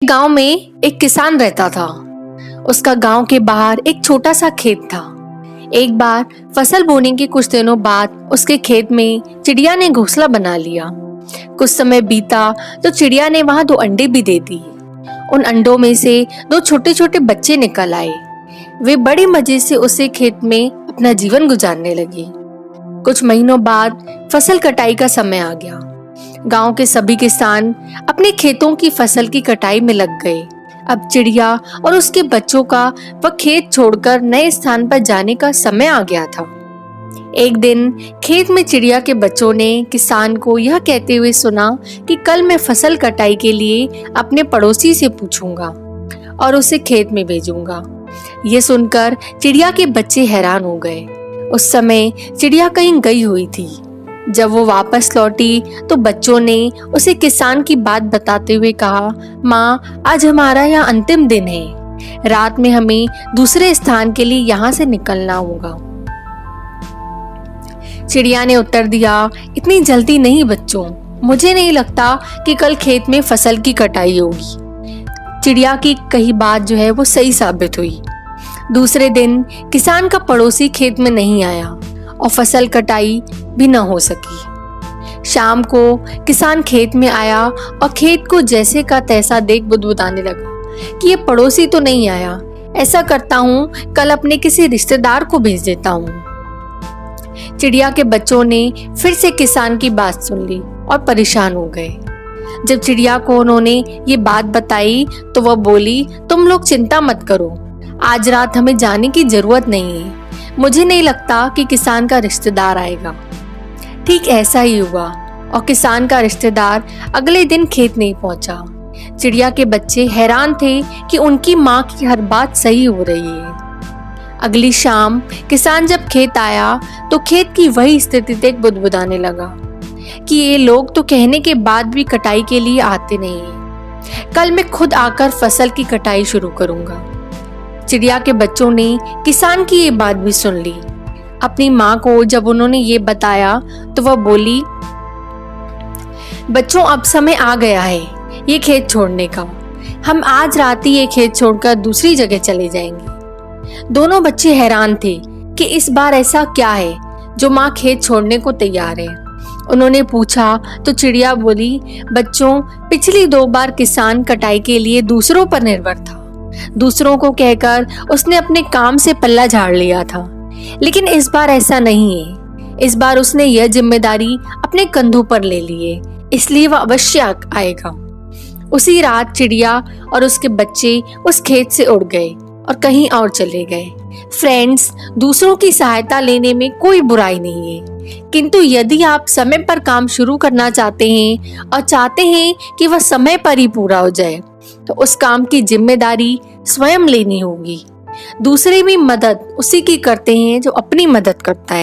गांव में एक किसान रहता था। उसका गांव के बाहर एक छोटा सा खेत था। एक बार फसल बोने के कुछ दिनों बाद उसके खेत में चिड़िया ने घोंसला बना लिया। कुछ समय बीता तो चिड़िया ने वहां 2 अंडे भी दे दिए। उन अंडों में से 2 छोटे छोटे बच्चे निकल आए। वे बड़े मजे से उसे खेत में अपना जीवन गुजारने लगे। कुछ महीनों बाद फसल कटाई का समय आ गया। गांव के सभी किसान अपने खेतों की फसल की कटाई में लग गए। अब चिड़िया और उसके बच्चों का वह खेत छोड़कर नए स्थान पर जाने का समय आ गया था। एक दिन खेत में चिड़िया के बच्चों ने किसान को यह कहते हुए सुना कि कल मैं फसल कटाई के लिए अपने पड़ोसी से पूछूंगा और उसे खेत में भेजूंगा। ये सुनकर चिड़िया के बच्चे हैरान हो गए। उस समय चिड़िया कहीं गई हुई थी। जब वो वापस लौटी तो बच्चों ने उसे किसान की बात बताते हुए कहा, माँ, आज हमारा यह अंतिम दिन है। रात में हमें दूसरे स्थान के लिए यहाँ से निकलना होगा। चिड़िया ने उत्तर दिया, इतनी जल्दी नहीं बच्चों, मुझे नहीं लगता कि कल खेत में फसल की कटाई होगी। चिड़िया की कही बात जो है वो सही साबित हुई। दूसरे दिन किसान का पड़ोसी खेत में नहीं आया और फसल कटाई भी न हो सकी। शाम को किसान खेत में आया और खेत को जैसे का तैसा देख बुदबुदाने लगा कि ये पड़ोसी तो नहीं आया। ऐसा करता हूँ, कल अपने किसी रिश्तेदार को भेज देता हूँ। चिड़िया के बच्चों ने फिर से किसान की बात सुन ली और परेशान हो गए। जब चिड़िया को उन्होंने ये बात बताई तो वह बोली, तुम लोग चिंता मत करो, आज रात हमें जाने की जरूरत नहीं है। मुझे नहीं लगता कि किसान का रिश्तेदार आएगा। ठीक ऐसा ही हुआ और किसान का रिश्तेदार अगले दिन खेत नहीं पहुंचा। चिड़िया के बच्चे हैरान थे कि उनकी माँ की हर बात सही हो रही है। अगली शाम किसान जब खेत आया तो खेत की वही स्थिति देख बुदबुदाने लगा कि ये लोग तो कहने के बाद भी कटाई के लिए आते नहीं हैं। कल मैं खुद आकर फसल की कटाई शुरू करूंगा। चिड़िया के बच्चों ने किसान की ये बात भी सुन ली। अपनी माँ को जब उन्होंने ये बताया तो वह बोली, बच्चों, अब समय आ गया है ये खेत छोड़ने का। हम आज रात ही ये खेत छोड़कर दूसरी जगह चले जाएंगे। दोनों बच्चे हैरान थे कि इस बार ऐसा क्या है जो माँ खेत छोड़ने को तैयार है। उन्होंने पूछा तो चिड़िया बोली, बच्चों, पिछली 2 बार किसान कटाई के लिए दूसरों पर निर्भर था। दूसरों को कहकर उसने अपने काम से पल्ला झाड़ लिया था, लेकिन इस बार ऐसा नहीं है। इस बार उसने यह जिम्मेदारी अपने कंधों पर ले ली है, इसलिए वह अवश्य आएगा। उसी रात चिड़िया और उसके बच्चे उस खेत से उड़ गए और कहीं और चले गए। फ्रेंड्स, दूसरों की सहायता लेने में कोई बुराई नहीं है, किंतु यदि आप समय पर काम शुरू करना चाहते हैं और चाहते हैं कि वह समय पर ही पूरा हो जाए, तो उस काम की जिम्मेदारी स्वयं लेनी होगी। दूसरे भी मदद उसी की करते हैं जो अपनी मदद करता है।